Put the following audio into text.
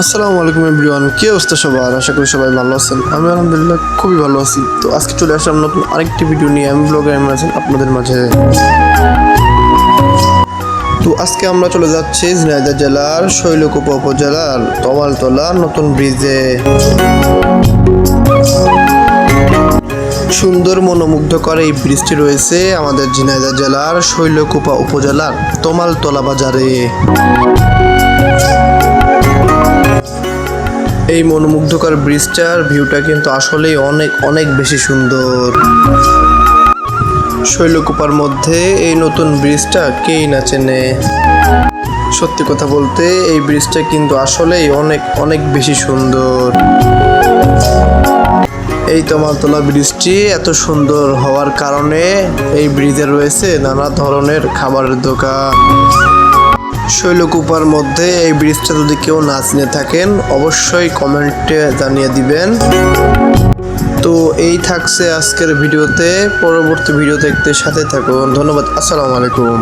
আসসালামু আলাইকুম এভরিওয়ান, কি অবস্থা সবার? আশা করি সবাই ভালো আছেন। আমি আলহামদুলিল্লাহ খুবই ভালো আছি। তো আজকে চলে আসলাম নতুন আরেকটি ভিডিও নিয়ে। আমি ব্লগার ইমরান আছেন আপনাদের মাঝে। তো আজকে আমরা চলে যাচ্ছি ঝিনাইদহ জেলার শৈলকুপা উপজেলার তমালতলা নতুন ব্রিজে। সুন্দর মনোমুগ্ধকর এই ব্রিজটি রয়েছে আমাদের ঝিনাইদহ জেলার শৈলকুপা উপজেলার তমালতলা বাজারে। এই মনোমুগ্ধকর ব্রিজটার ভিউটা কিন্তু আসলেই অনেক অনেক বেশি সুন্দর। শৈলকুপার মধ্যে এই নতুন ব্রিজটা কেই না চেনে। সত্যি কথা বলতে এই ব্রিজটা কিন্তু আসলেই অনেক অনেক বেশি সুন্দর। এই তমালতলা ব্রিজটি এত সুন্দর হওয়ার কারণে এই ব্রিজে রয়েছে নানা ধরনের খাবারের দোকান। শৈলকুপার মধ্যে এই ব্রিজটা যদি কেউ না চিনে থাকেন অবশ্যই কমেন্টে জানিয়ে দিবেন। তো এই থাকছে আজকের ভিডিওতে, পরবর্তী ভিডিও দেখতে সাথে থাকুন। ধন্যবাদ। আসসালামু আলাইকুম।